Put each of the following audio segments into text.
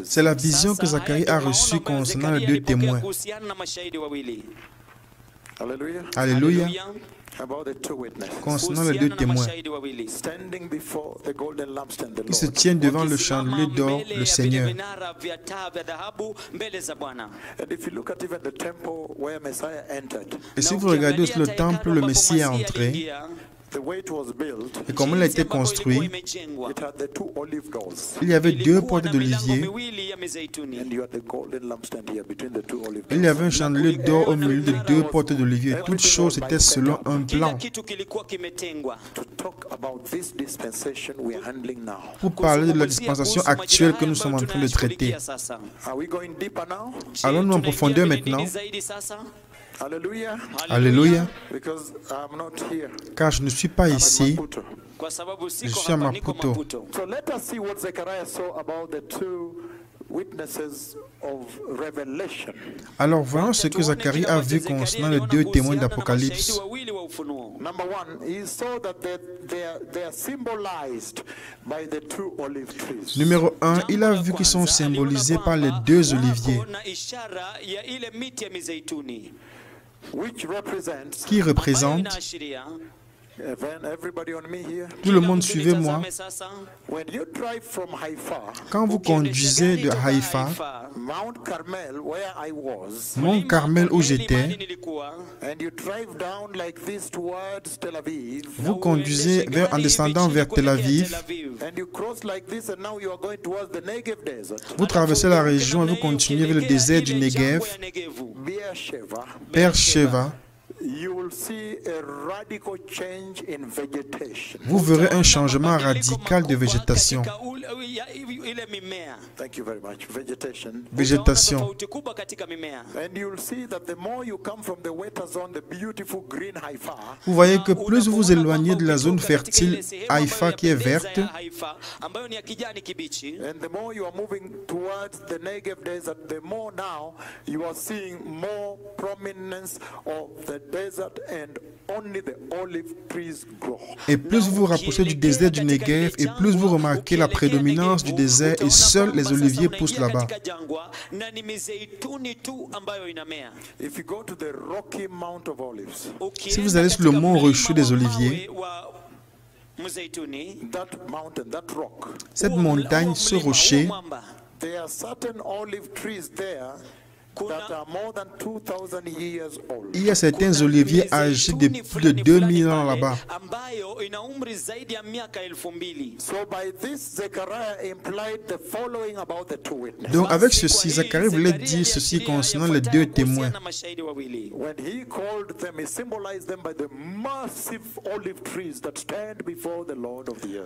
C'est la vision que Zacharie a reçue concernant les deux témoins. Alléluia. Concernant les deux témoins, ils se tiennent devant le chandelier d'or, le Seigneur. Et si vous regardez aussi le temple où le Messie est entré, et comment il a été construit, il y avait deux portes d'olivier. Il y avait un chandelier d'or au milieu de deux portes d'olivier. Toutes choses étaient selon un plan. Pour parler de la dispensation actuelle que nous sommes en train de traiter. Allons-nous en profondeur maintenant? Alléluia. Car je ne suis pas ici. Je suis à Maputo. Alors voyons ce que Zacharie a vu concernant les deux témoins d'Apocalypse. Numéro 1, il a vu qu'ils sont symbolisés par les deux oliviers, qui représentent, tout le monde suivez-moi, quand vous conduisez de Haïfa, Mont Carmel où j'étais, vous conduisez en descendant vers Tel Aviv, vous traversez la région et vous continuez vers le désert du Negev, Beersheba. Vous verrez un changement radical de végétation. Végétation. Vous voyez que plus vous vous éloignez de la zone fertile Haïfa qui est verte, et plus vous vous rapprochez du désert du Negev, et plus vous remarquez la prédominance du désert et seuls les oliviers poussent là-bas. Si vous allez sur le mont Rocheux des Oliviers, cette montagne, ce rocher, il y a certains oliviers âgés de plus de 2000 ans là-bas. Donc avec ceci, Zacharie voulait dire ceci concernant les deux témoins.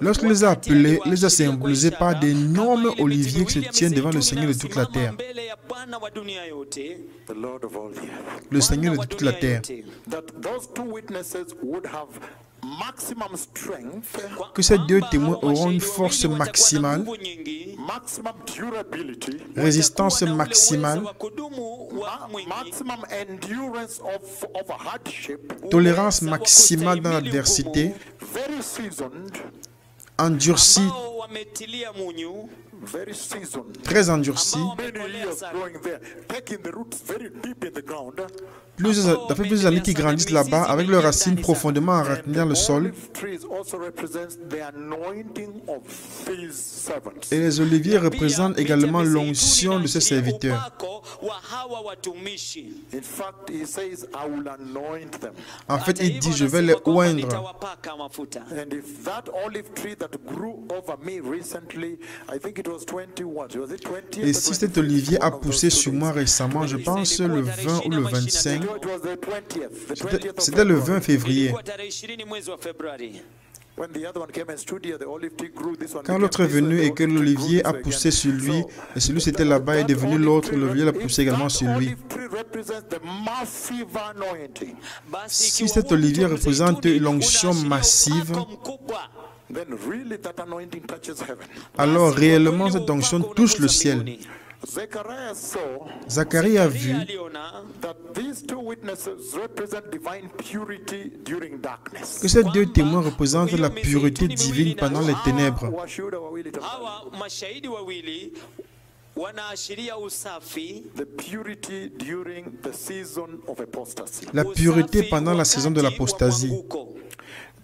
Lorsqu'il les a appelés, il les a symbolisés par d'énormes oliviers qui se tiennent devant le Seigneur de toute la terre. Le Seigneur de toute la terre. Que ces deux témoins auront une force maximale, résistance maximale, tolérance maximale dans l'adversité, endurci, très endurci. Ça fait plusieurs années qu'ils grandissent là-bas avec leurs racines profondément enracinées dans le sol. Et les oliviers représentent également l'onction de ses serviteurs. En fait, il dit, je vais les oindre. Et si cet olivier a poussé sur moi récemment, je pense le 20 ou le 25, c'était le 20 février. Quand l'autre est venu et que l'olivier a poussé sur lui, et celui qui était là-bas est devenu l'autre, l'olivier l'a poussé également sur lui. Si cet olivier représente l'onction massive, alors réellement cette onction touche le ciel. Zacharie a vu que ces deux témoins représentent la pureté divine pendant les ténèbres. La pureté pendant la saison de l'apostasie.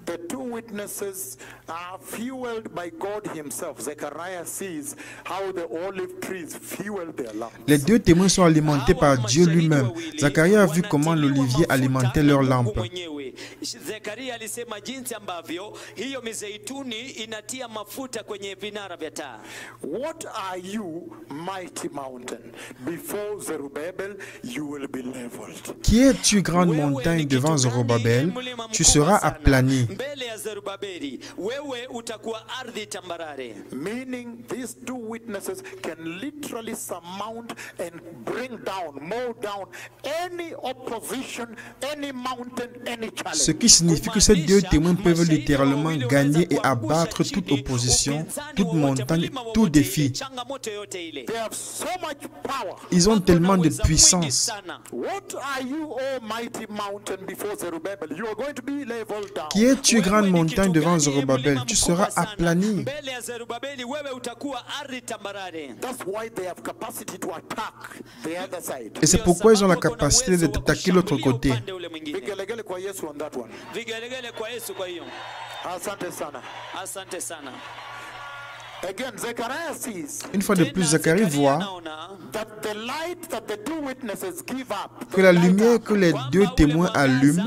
The two witnesses are fueled by God himself. Zechariah sees how the olive trees fuel their lamps. Les deux témoins sont alimentés par Dieu lui-même. Zacharie a vu comment l'olivier alimentait leurs lampes. Zekaria alisema jinsi ambavyo hiyo mizeituni inatia mafuta kwenye vinara vya taa. What are you, mighty mountain? Before Zerubbabel, you will be leveled. Qui es-tu, grande montagne, devant Zorobabel? Tu seras aplani. Mbele ya Zerubabeli, wewe utakuwa ardhi tambarare. Meaning these two witnesses can literally surmount and bring down, mow down any opposition, any mountain, any challenge. Ce qui signifie que ces deux témoins peuvent littéralement gagner et abattre toute opposition, toute montagne, tout défi. Ils ont tellement de puissance. Qui es-tu, grande montagne, devant Zorobabel? Tu seras aplani. Et c'est pourquoi ils ont la capacité d'attaquer l'autre côté. Une fois de plus, Zacharie voit que la lumière que les deux témoins allument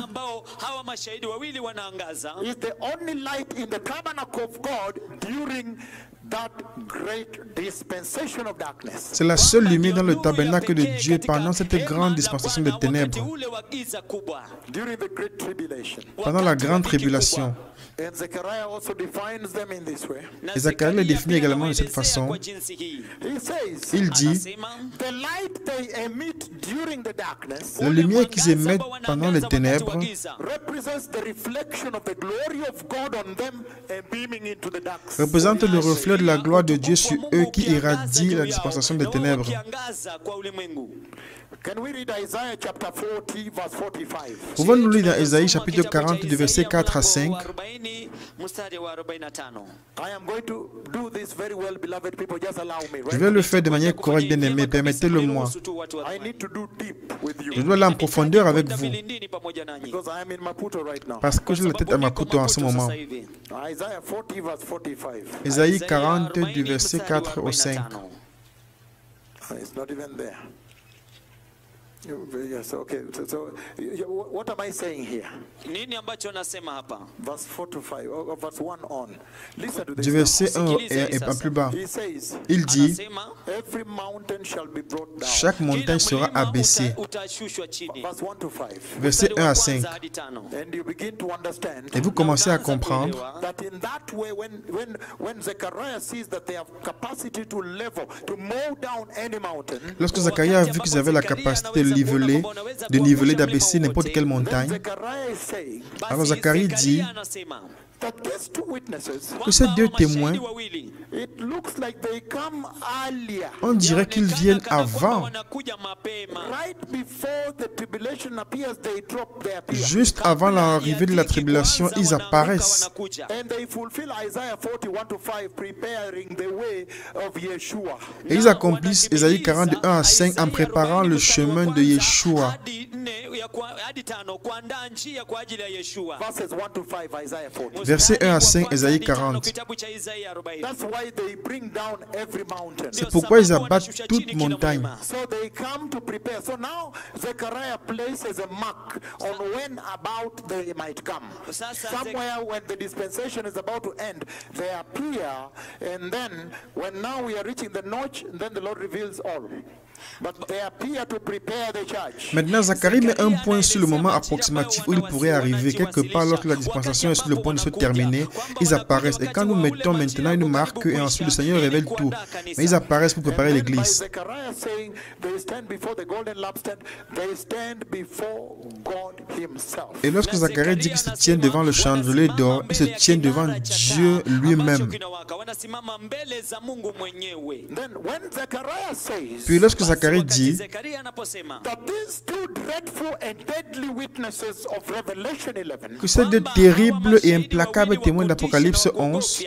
c'est la seule lumière dans le tabernacle de Dieu pendant cette grande dispensation de ténèbres, pendant la grande tribulation. Et Zacharie les définit également de cette façon. Il dit, la lumière qu'ils émettent pendant les ténèbres représente le reflet de la gloire de Dieu sur eux qui irradie la dispensation des ténèbres. Pouvons-nous lire dans Ésaïe chapitre 40 du verset 4 à 5? Je vais le faire de manière correcte, bien aimé, permettez-le-moi. Je dois aller en profondeur avec vous, parce que j'ai la tête à Maputo en ce moment. Ésaïe 40 du verset 4 au 5. Yes, okay. So what am I saying here? Verse 4 to 5, or verse 1 on. Listen to this. Du verset 1 et plus bas, il dit, chaque montagne sera abaissée. Verset 1 à 5. Et vous commencez à comprendre lorsque Zacharie a vu qu'ils avaient la capacité de niveler, d'abaisser n'importe quelle montagne. Alors Zacharie dit que ces deux témoins, on dirait qu'ils viennent avant. Juste avant l'arrivée de la tribulation, ils apparaissent. Et ils accomplissent Ésaïe 41 à 5 en préparant le chemin de Yeshua. Verset 1 à 5, Ésaïe 40. C'est pourquoi ils abattent toute montagne. Maintenant, Zacharie met un point sur le moment approximatif où il pourrait arriver. Quelque part, lorsque la dispensation est sur le point de se terminer, ils apparaissent. Et quand nous mettons maintenant une marque, et ensuite le Seigneur révèle tout. Mais ils apparaissent pour préparer l'Église. Et lorsque Zacharie dit qu'ils se tiennent devant le chandelier d'or, ils se tiennent devant Dieu lui-même. Puis lorsque Zacharie dit que ces deux terribles et implacables témoins d'Apocalypse 11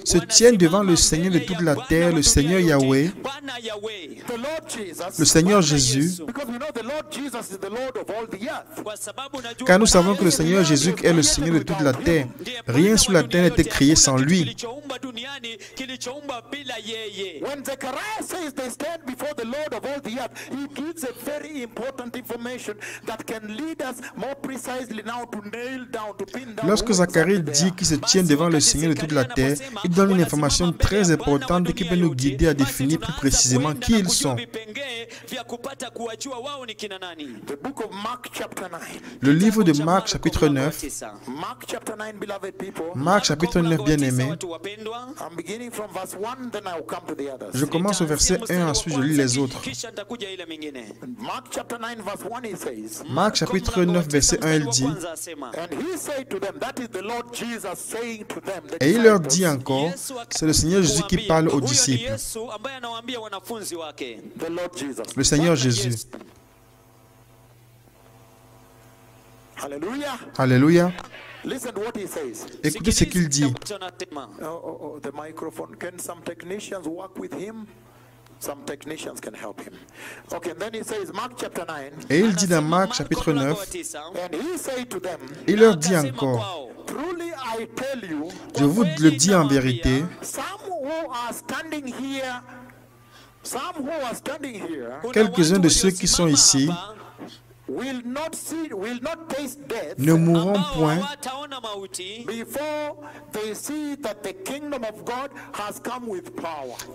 se tiennent devant le Seigneur de toute la terre, le Seigneur Yahweh, le Seigneur Jésus, car nous savons que le Seigneur Jésus est le Seigneur de toute la terre. Rien sur la terre n'a été créé sans lui. Lorsque Zacharie dit qu'il se tient devant le Seigneur de toute la terre, il donne une information très importante qui peut nous guider à définir plus précisément qui ils sont. Le livre de Marc chapitre 9. Marc chapitre 9, bien-aimés. Je commence au verset 1, ensuite je lis les autres. Marc chapitre 9, verset 1, il dit: et il leur dit encore, c'est le Seigneur Jésus qui parle aux disciples. Le Seigneur Jésus. Alléluia. Écoutez ce qu'il dit. Et il dit dans Marc chapitre 9, il leur dit encore, je vous le dis en vérité, quelques-uns de ceux qui sont ici ne mourront point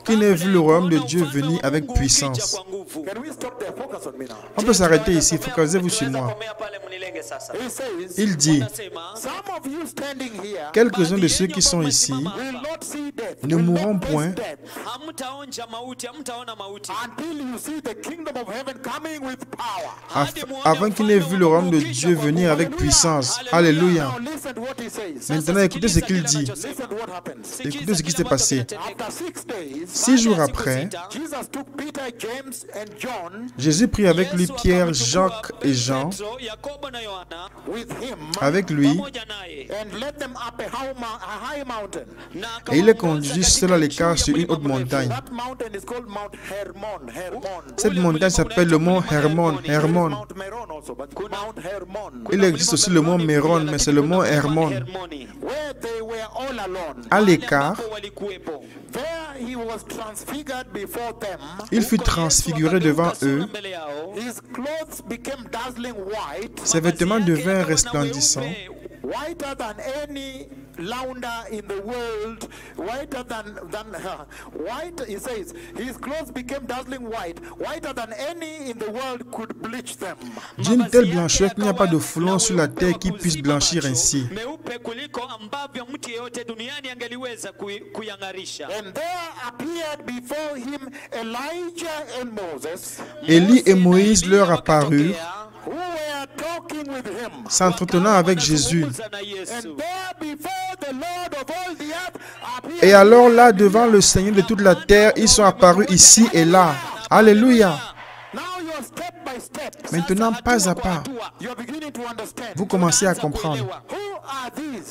qui n'aient vu le royaume de Dieu venir avec puissance. On peut s'arrêter ici, focalisez-vous sur moi. Il dit, quelques-uns de ceux qui sont ici ne mourront point avant qu'il n'ait vu le royaume de Dieu venir avec puissance. Alléluia. Maintenant, écoutez ce qu'il dit. Écoutez ce qui s'est passé. 6 jours après, Jésus prit avec lui Pierre, Jacques et Jean, avec lui, et il les conduisit seul à l'écart sur une haute montagne. Cette montagne s'appelle le mont Hermon. Il existe aussi le mont Méron, mais c'est le mont Hermon. À l'écart, il fut transfiguré devant eux. Ses vêtements devinrent resplendissants, whiter than any lounder in the world, whiter than white, he says, his clothes became dazzling whiter than any in the world could bleach them. D'une telle blancheur qu'il n'y a pas de foulon sur la terre qui puisse blanchir ainsi. And there appeared before him Elijah and Moses. Élie et Moïse leur apparurent, s'entretenant avec Jésus. Et alors là, devant le Seigneur de toute la terre, ils sont apparus ici et là. Alléluia. Maintenant, pas à pas, vous commencez à comprendre.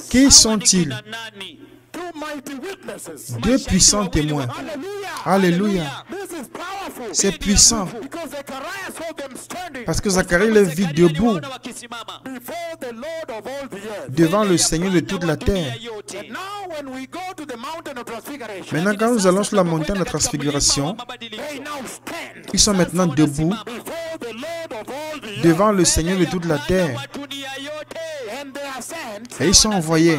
Qui sont-ils? Deux puissants témoins. Alléluia. C'est puissant. Parce que Zacharie les vit debout devant le Seigneur de toute la terre. Maintenant, quand nous allons sur la montagne de la transfiguration, ils sont maintenant debout devant le Seigneur de toute la terre. Et ils sont envoyés.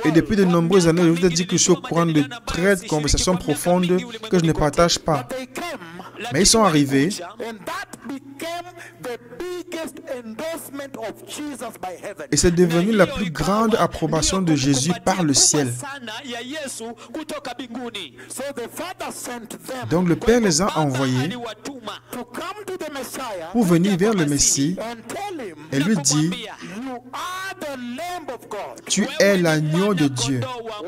Et depuis de nombreuses années, je vous ai dit que je suis au courant de très conversations profondes que je ne partage pas. Mais ils sont arrivés. Et c'est devenu la plus grande approbation de Jésus par le ciel. Donc le Père les a envoyés pour venir vers le Messie et lui dit, You are the Lamb of God. Tu es l'agneau de Dieu.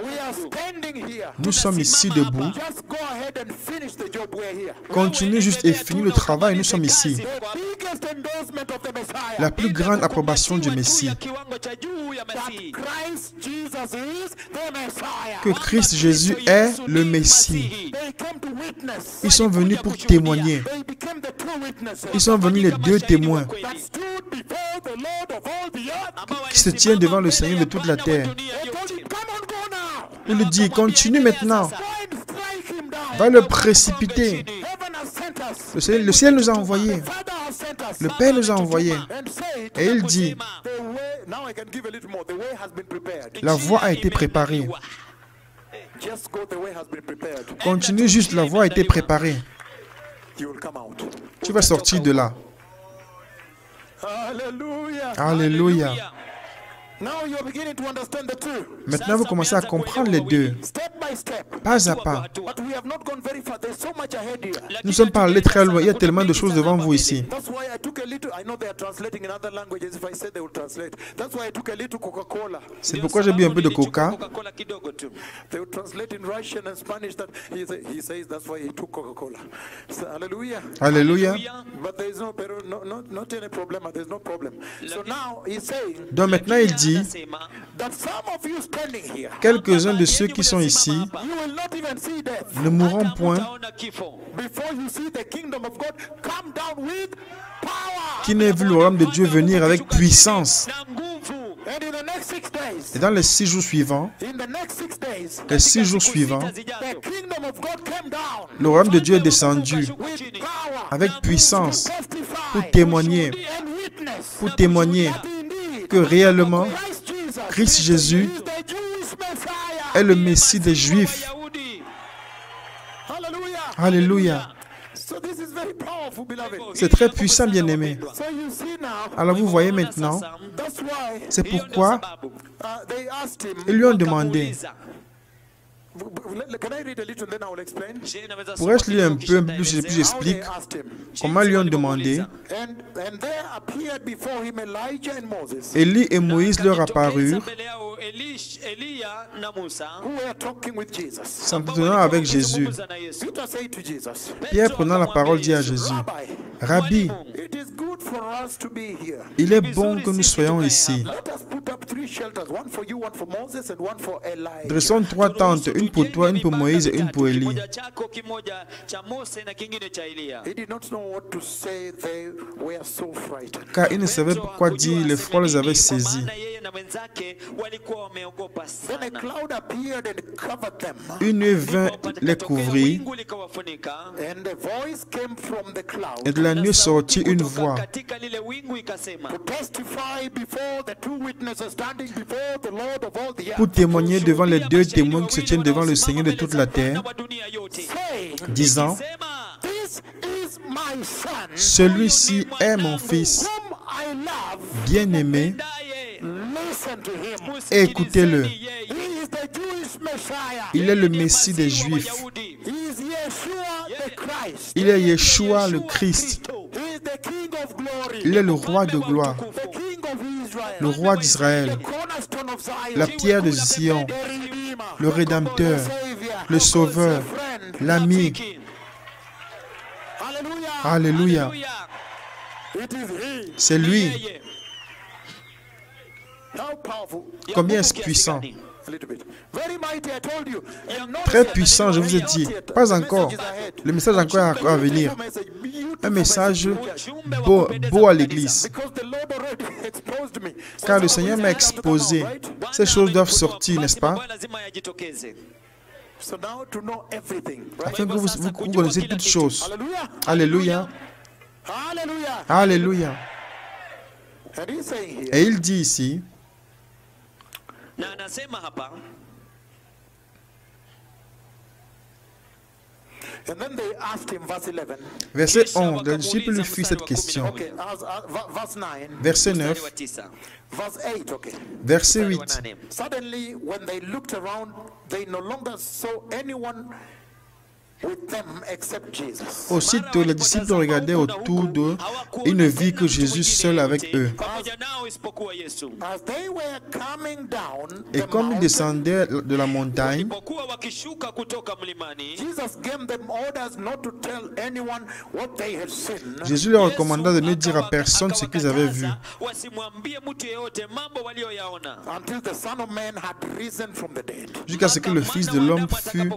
We are standing here. Nous sommes ici debout. Just go ahead and finish the job. We're here. Continue juste et finis le travail. Nous sommes ici. The biggest endorsement of the Messiah. La plus grande approbation du Messie. That Christ Jesus is the Messiah. Que Christ Jésus est le Messie. They came to witness. Ils sont venus pour témoigner. They became the true witnesses. Ils sont venus les deux témoins That stood before the Lord of all the earth. qui se tiennent devant le Seigneur de toute la terre. They told him, come on, go now. Il lui dit, continue maintenant. Go and strike him down. Va le précipiter. Heaven has sent us. Le ciel nous a envoyés. Father has sent us. Le Père nous a envoyés. And say it. Et il dit, The way, now I can give a little more. The way has been prepared. la voie a été préparée. Just go, the way has been prepared. Continue juste, la voie a été préparée. You will come out. Tu vas sortir de là. Hallelujah. Alléluia. Now you're beginning to understand the two. Maintenant, vous commencez à comprendre les deux, Step by step. pas à pas. But we have not gone very far. There's so much ahead here. Nous sommes pas allés très loin. Il y a tellement de choses devant vous ici. That's why I took a little. I know they are translating in other languages. If I said they will translate. That's why I took a little Coca-Cola. C'est pourquoi j'ai bu un peu de coca. They will translate in Russian and Spanish. That he says that's why he took Coca-Cola. So, hallelujah. Alléluia. But there is no, not any problem. There's no problem. So now he's saying Donc maintenant, il dit, that some of you standing here, quelques-uns de ceux qui sont ici you will not even see death ne mourront point, before you see the kingdom of God come down with power. qui n'aient vu le royaume de Dieu venir avec puissance. And in the next 6 days, Et dans les 6 jours suivants, in the next 6 days, les 6 jours suivants, the kingdom of God came down le royaume de Dieu est descendu with power avec puissance testify pour témoigner, and witness que indeed réellement Christ Jesus Christ Jésus is the Jewish Messiah. est le Messie des Juifs. Hallelujah. Alléluia. So this is very powerful, beloved. C'est très puissant, bien-aimé. So you see now, Alors vous voyez maintenant, that's why c'est pourquoi they asked him. ils lui ont demandé, Can I read a little, then I will explain. pourrais-je lire un peu plus, j'explique How they asked him. comment ils lui ont demandé. And there appeared before him Elijah and Moses, Élie et Moïse leur apparurent, who were talking with Jesus. s'entretenant avec Jésus. Peter said to Jesus, Pierre, prenant la parole, dit à Jésus, Rabbi, it is good for us to be here. il est bon que nous soyons ici. Let us put up 3 shelters, one for you, one for Moses, and one for Elijah. Dressons 3 tentes, une pour toi, une pour Moïse et une pour Élie. He did not know what to say. They were so frightened. Car ils ne savaient pas quoi dire, l'effroi les avait saisis. Then a cloud appeared and covered them. Une nuée vint les couvrir, And a voice came from the cloud et de la nuée sortit une voix to testify before the two witnesses standing before the Lord of all the pour earth, témoigner devant les 2 témoins qui se tiennent devant le Seigneur de toute la terre, saying, disant, This is my son, celui-ci est mon fils whom I love. bien-aimé, Listen to him. écoutez-le. He is the Jewish Messiah. Il est le Messie des Juifs. He is Yeshua the Christ. Il est Yeshua le Christ. He is the King of glory. Il est le roi de gloire, The King of Israel. le roi d'Israël, The cornerstone of Zion. la pierre de Sion, The Redeemer. le Rédempteur, The Savior. le Sauveur, The friend. l'ami. Hallelujah. Alléluia. It is he. C'est lui. How powerful. Combien est-ce puissant? A little bit. Very mighty, I told you. And not Très yet. puissant, je vous ai dit. Pas encore. Le message encore à venir. Un message beau à l'église. Because the Lord already exposed me. Car le Seigneur m'a exposé. Ces choses doivent sortir, n'est-ce pas? So now to know everything, right? Afin que vous connaissiez toutes choses. Hallelujah. Alléluia. Hallelujah. Alléluia. And he's saying here, Et il dit ici, na anasema hapa, and then they asked him, verse 11. verset 11, le disciple lui fit cette question. Okay, verse 9, Verset mstari 9, wa 9. verse 8, okay. verset Mstari wa 8. 8. Suddenly, when they looked around, they no longer saw anyone with them except Jesus. Aussitôt, les disciples regardaient autour d'eux et ne virent que Jésus seul avec eux. pamoja nao isipokuwa Yesu. As they were coming down Et the comme ils mountain, descendaient de la montagne, Walipokuwa wakishuka kutoka mlimani, Jesus gave them orders not to tell anyone what they had seen. Jésus leur recommanda de ne dire à personne ce qu'ils avaient vu, wasimwambie mtu yeyote mambo walioyaona Until the Son of Man had risen from the dead. jusqu'à ce que le Fils de l'homme fût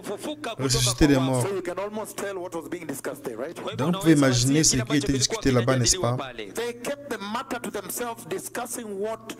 ressuscité des morts. So you can almost tell what was being discussed there, right? Donc vous pouvez imaginer ce qui était discuté là-bas, n'est-ce pas? They kept the matter to themselves, discussing what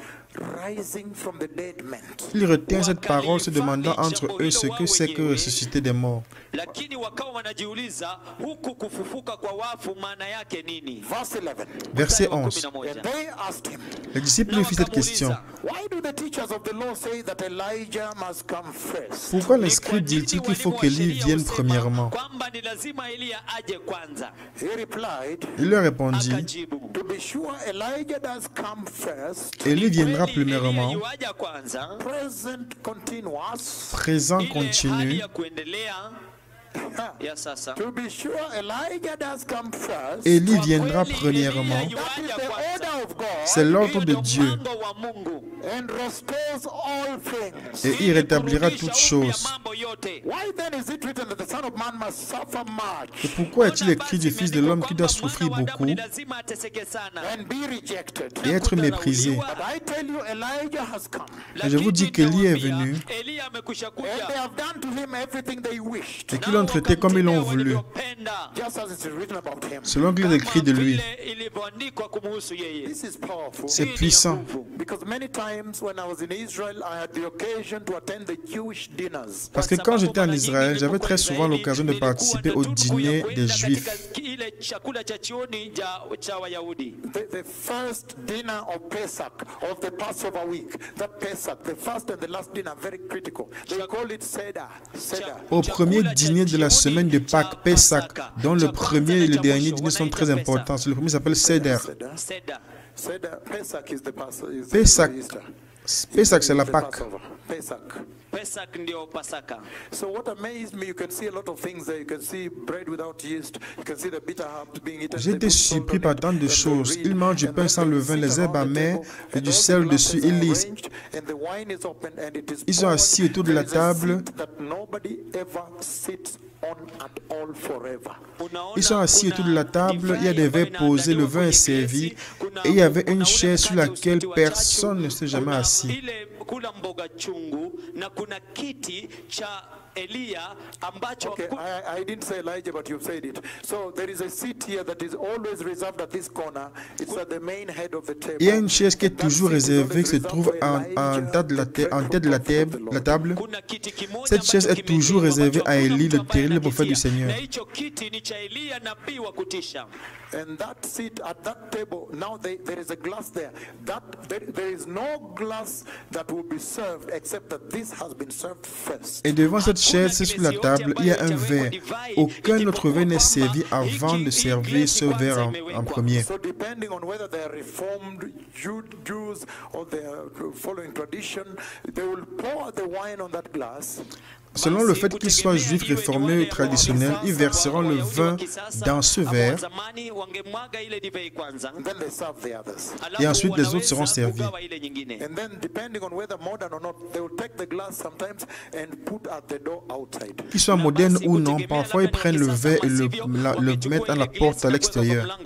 rising from the dead meant. Ils retinrent cette parole se demandant entre eux ce que c'est que ressusciter des morts. lakini wakawa wanajiuliza huku kufufuka kwa wafu maana yake nini? Verse 11. Verset 11. And they asked him, Les disciples lui firent cette question. why do the teachers of the law say that Elijah must come first? Pourquoi les scribes disent-ils qu'il faut qu'Élie vienne premièrement? kwamba ni lazima Elia aje kwanza? He replied, Il leur répondit, Akajibu, to be sure Elijah does come first, Élie viendra kweli Elia premièrement, yuaja kwanza, present continuous. présent ile hali continu, ya kuendelea ya sasa. To be sure Elijah does come first. Élie viendra Kweli premièrement. Elia That is yuaja the kwanza. order of God, C'est l'ordre Hiyo de ndio Dieu mpango wa Mungu. and restores all things. et il rétablira toutes choses. Mambo yote. Why then is it written that the Son of Man must suffer much Et pourquoi est-il écrit du Fils de l'homme qui doit souffrir beaucoup lazima ateseke sana. and be rejected? et être méprisé? But I tell you, Elijah has come, Et je vous dis qu'Élie est venu Elia amekwisha and they kuja. have done to him everything they wished, et qu'ils l'ont traité comme ils l'ont voulu, just as it is written about him. selon qu'il est écrit de lui. ilivyoandikwa kumhusu yeye. This is powerful. C'est puissant. Because many times when I was in Israel, I had the occasion to attend the Jewish dinners. Parce que quand j'étais en Israël, j'avais très souvent l'occasion de participer au dîner des Juifs. Ile chakula cha jioni cha Wayahudi. The first dinner of Pesach, of the Passover week, that Pesach, the first and the last dinner, very critical. They call it Seder. Seder. Au premier dîner de la semaine de Pâques, Pessah, dont le premier et le dernier dîner sont très importants. Le premier s'appelle Seder. Seda. Seder. Pesach is the Passover. Pesach. Pessah, c'est la The Pâque. Passover. Pesach. Pesach ndio Pasaka. So what amazed me, you can see a lot of things there. You can see bread without yeast. You can see the bitter herbs being eaten. J'ai été surpris par tant de choses. Ils mangent du pain sans levain, les herbes amères et du sel dessus. Ils sont assis autour de la table. Ils sont assis autour de la table, il y a des verres posés, le vin est servi et il y avait une chaise sur laquelle personne ne s'est jamais assis. Ile kula mboga chungu na kuna kiti cha Elia ambacho Okay, I didn't say Elijah, but you've said it. So there is a seat here that is always reserved at this corner. It's at the main head of the table. Il y a une chaise qui est toujours réservée, qui se trouve en tête de la table. kuna kiti kimoja Cette chaise est toujours réservée à Élie, le terrible prophète du Seigneur. na hicho kiti ni cha Elia nabii wa kutisha. And that seat at that table, now there is a glass there. There is no glass that will be served except that this has been served first. Et devant cette chaise sur la table, il y a un verre. Aucun autre verre n'est servi avant de servir ce verre en premier. So depending on whether they are reformed Jews or they are following tradition, they will pour the wine on that glass. Selon le fait qu'ils soient juifs réformés ou traditionnels, ils verseront le vin dans ce verre Zamani wangemwaga ile divai kwanza. And then they serve the others. et ensuite les autres seront servis. Kugawa ile nyingine. And then depending on whether modern or not, they will take the glass sometimes and put at the door outside. Qu'ils soient modernes ou non, parfois ils prennent le verre et le mettent à la porte à l'extérieur.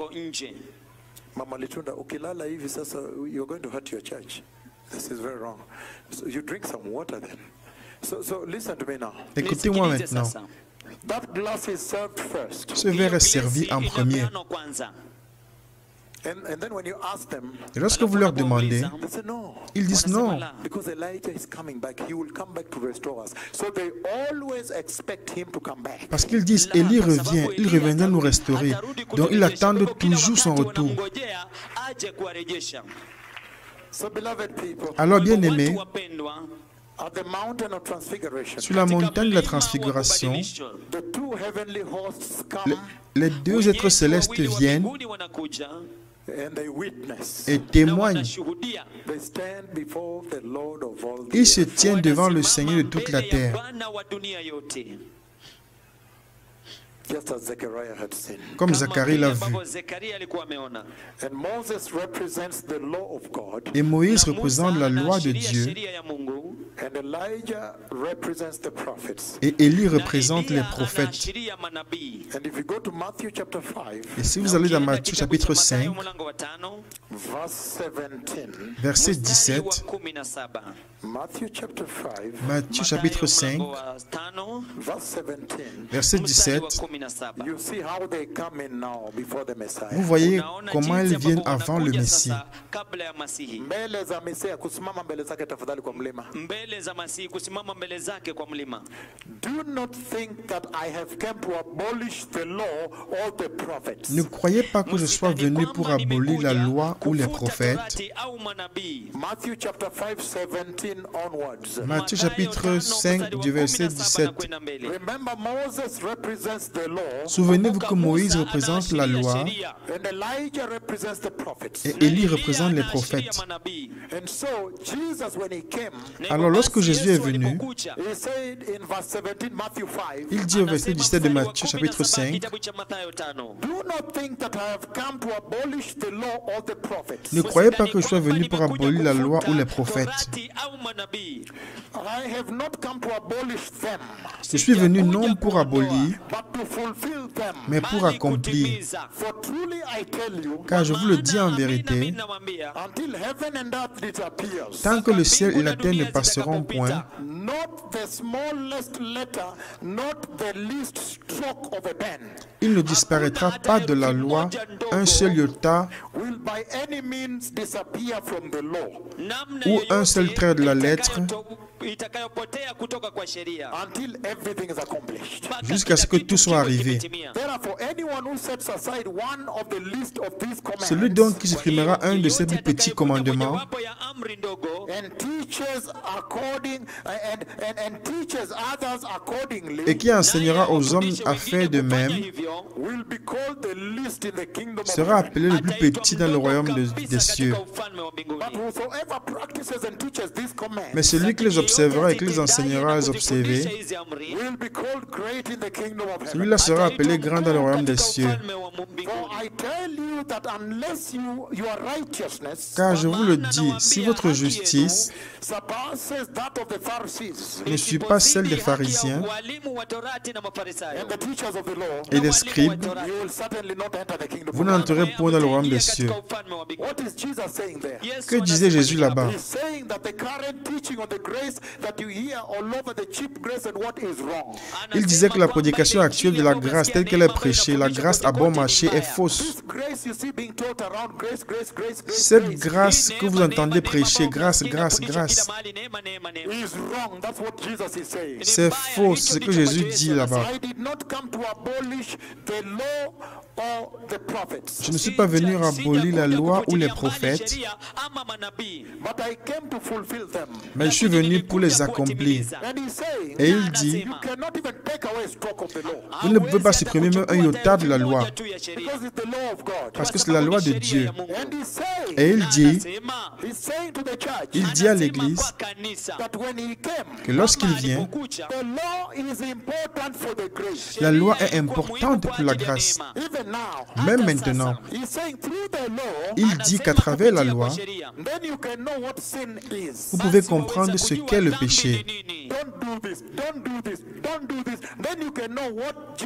Mama Litunda, ukilala hivi sasa, you're going to hurt your church. This is very wrong. So you drink some water then. So listen to me now. Écoutez-moi maintenant. That glass is served first. Ce verre est servi en premier. And then when you ask them, Et lorsque vous leur demandez, they say no. ils disent non. Because Elijah is coming back. He will come back to restore us. So they always expect him to come back. Parce qu'ils disent, Élie revient, il reviendra nous restaurer. Donc ils attendent toujours son retour. So beloved people, Alors bien aimés, at the mountain of transfiguration, sur la montagne de la transfiguration, the two heavenly hosts come les deux êtres célestes viennent and they witness. et témoignent. They stand before the Lord of all the Ils se tiennent devant le Seigneur de toute la terre. just as Zechariah had seen. comme Zacharie l'a vu. And Moses represents the law of God, Et Moïse représente la loi de Dieu, and Elijah represents the prophets. et Élie représente les prophètes. And if you go to Matthew chapter 5, Et si vous allez dans Matthieu chapitre 5, verse 17, verset 17, Matthew chapter 5, Matthieu chapitre 5, verse 17, verset 17, you see how they come in now before the Messiah. vous voyez comment elles viennent avant le Messie. Mbele za Messiah, kusimama mbele zake tafadhali kwa mlima. Do not think that I have come to abolish the law or the prophets. Ne croyez pas que je sois venu pour abolir la loi ou les prophètes. Matthew chapter 5, 17 onwards. Matthieu chapitre 5 du verset 17. Remember, Moses represents the law, Souvenez-vous que Moïse représente la loi and Elijah represents the prophets. et Élie représente les prophètes. And so Jesus, when he came, Alors lorsque Jésus est venu, he said in verse 17, Matthew 5, il dit au verset 17 de Matthieu chapitre 5, do not think that I have come to abolish the law or the prophets. ne croyez pas que je sois venu pour abolir la loi ou les prophètes. I have not come to abolish them, Je suis venu non pour abolir, but to fulfill them. mais pour accomplir. For truly I tell you, Car je vous le dis en vérité, until heaven and earth disappears, tant que le ciel et la terre ne passeront point, not the smallest letter, not the least stroke of a pen il ne disparaîtra pas de la loi un seul iota will by any means disappear from the law ou un seul trait de la lettre until everything is accomplished. jusqu'à ce que tout soit arrivé. Therefore, anyone who sets aside one of the list of these Celui commandments donc qui supprimera un de ces plus petits commandements and teaches according and teaches others accordingly et qui enseignera aux hommes à faire de même will be called the least in the kingdom of sera heaven. appelé le plus petit dans le royaume des cieux. But whosoever practices and teaches these commands Mais celui qui les observera et qui les enseignera à les observer, will be called great in the kingdom of heaven. celui-là sera appelé grand dans le royaume des cieux. For I tell you that unless your righteousness Car je vous le dis, si votre justice surpasses that of the Pharisees ne suit pas celle des pharisiens and the teachers of the law, et des scribes, you will certainly not enter the kingdom vous of heaven. n'entrerez point dans le royaume des cieux. What is Jesus saying there? Que disait Jésus là-bas? He's saying that the current teaching of the grace that you hear all over the cheap grace and what is wrong. Il disait que la prédication actuelle de la grâce telle qu'elle est prêchée, la grâce à bon marché, est fausse. This grace you see being taught around, grace, grace, grace, grace, Cette grâce que vous entendez prêcher, grâce, grâce, grâce, is wrong. That's what Jesus is saying. c'est faux, c'est ce que Jésus dit là-bas. I did not come to abolish the law or the prophets, Je ne suis pas venu abolir la loi ou les prophètes, but I came to fulfill them. mais je suis venu pour les accomplir. And he's saying, Et il dit, you cannot even take away a stroke of the law vous ne pouvez pas supprimer même un iota de la loi, because it's the law of God. parce que c'est la loi de Dieu. And he's saying, Et il dit, he's saying to the church il dit à l'Église that when he came, que lorsqu'il vient, the law is important for the grace. la loi est importante pour la grâce. Even now, Même maintenant, he's saying through the law, il dit qu'à travers la loi, then you can know what sin is. vous pouvez comprendre ce qu'est le péché. Don't do this, don't do this, don't do this. Then you can know what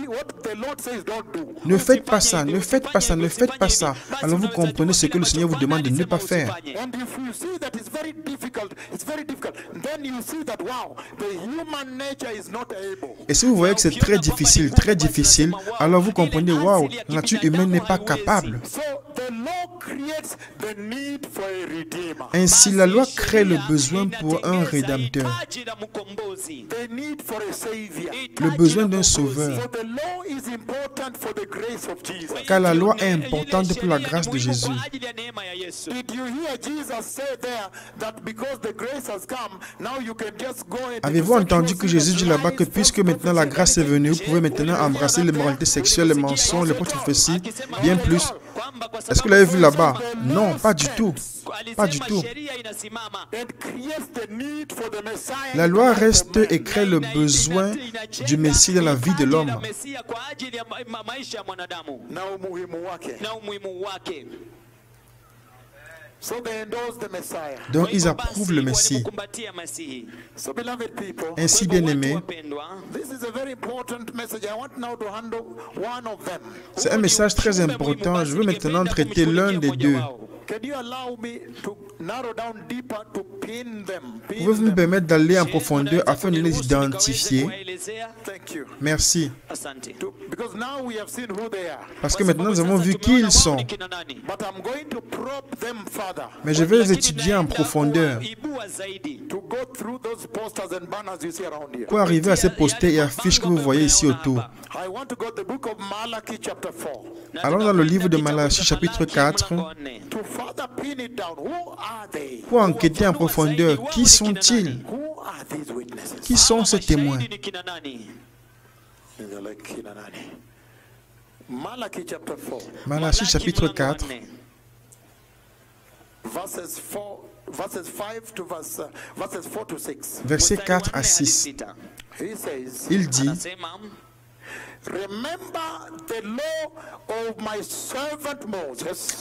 the Lord says don't do. Ne faites pas ça, ne faites pas ça, ne faites pas ça. Alors vous comprenez ce que le Seigneur vous demande de ne pas faire. And if you see that it's very difficult, then you see that, wow, the human nature is not able. Et si vous voyez que c'est très difficile, alors vous comprenez, waouh, la nature humaine n'est pas capable. So the law creates the need for a redeemer. Ainsi, la loi crée le besoin pour un rédempteur, The need for a savior. le besoin d'un sauveur. So the law is important for the grace of Jesus. Car la loi est importante pour la grâce de Jésus. Did you hear Jesus say there that because the grace has come, now you can just go and Avez-vous entendu que Jésus dit là-bas que puisque maintenant la grâce est venue, vous pouvez maintenant embrasser l'immoralité sexuelle, les mensonges, les fausses prophéties, bien plus? Est-ce que vous l'avez vu là-bas? Non, pas du tout. Pas du tout. La loi reste et crée le besoin du Messie dans la vie de l'homme. Donc ils approuvent le Messie. Ainsi, bien-aimés, c'est un message très important. Je veux maintenant traiter l'un des deux. Pouvez-vous me permettre d'aller en profondeur afin de les identifier? Merci. Parce que maintenant nous avons vu qui ils sont. Mais je vais les étudier en profondeur pour arriver à ces posters et affiches que vous voyez ici autour. Allons dans le livre de Malachie chapitre 4 pour enquêter en profondeur. Qui sont-ils? Qui sont ces témoins? Malachie chapitre 4 versets 4 à 6. Il dit: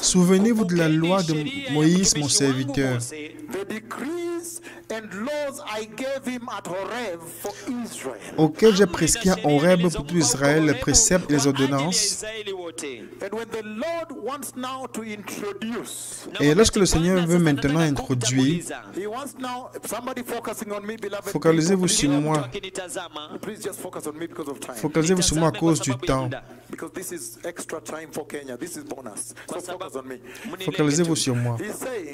souvenez-vous de la loi de Moïse, mon serviteur, auquel j'ai prescrit à Horeb pour tout Israël les préceptes et les ordonnances. Et lorsque le Seigneur veut maintenant introduire, focalisez-vous sur moi. Focalisez-vous sur moi à cause du temps. Focalisez-vous sur moi.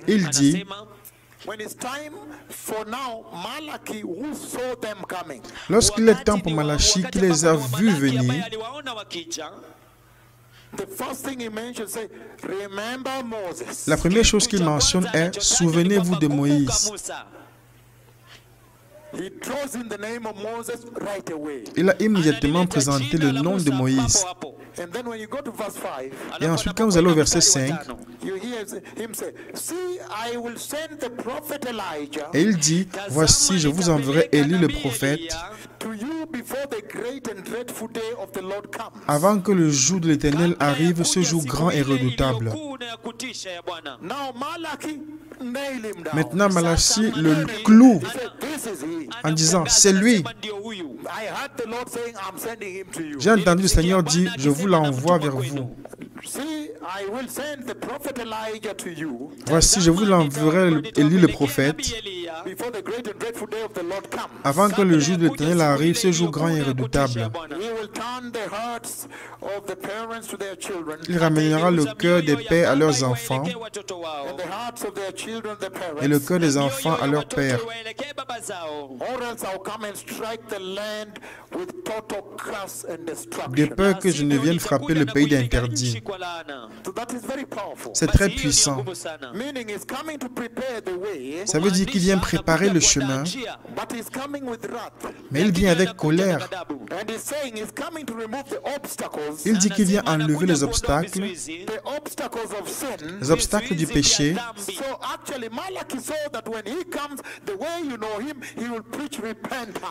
Il dit: lorsqu'il est temps pour Malachie qui les a vus venir, la première chose qu'il mentionne est: souvenez-vous de Moïse. Il a immédiatement présenté le nom de Moïse. Et ensuite, quand vous allez au verset 5, et il dit: voici, je vous enverrai Élie le prophète avant que le jour de l'Éternel arrive, ce jour grand et redoutable. Maintenant, Malachie le cloue en disant: c'est lui. J'ai entendu le Seigneur dire: je vous l'envoie vers vous. Voici, je vous l'enverrai Élie le prophète avant que le jour de l'Éternel arrive, ce jour grand et redoutable. Il ramènera le cœur des pères à leurs enfants et le cœur des enfants à leurs pères. De peur que je ne vienne frapper le pays d'interdit. C'est très puissant. Ça veut dire qu'il vient préparer le chemin, mais il vient avec colère. Il dit qu'il vient enlever les obstacles du péché.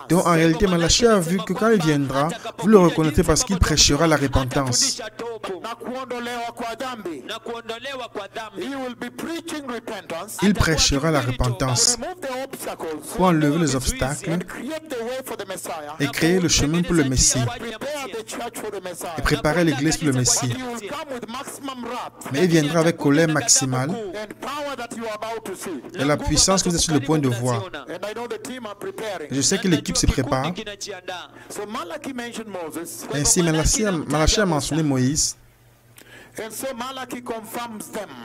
Donc en réalité, Malachie a vu que quand il viendra, vous le reconnaîtrez parce qu'il prêchera la repentance. Il prêchera la repentance pour enlever les obstacles et créer le chemin pour le Messie et préparer l'Église pour le Messie. Mais il viendra avec colère maximale et la puissance que vous êtes sur le point de voir. Je sais que l'équipe se prépare. Ainsi, Malachie a mentionné Moïse.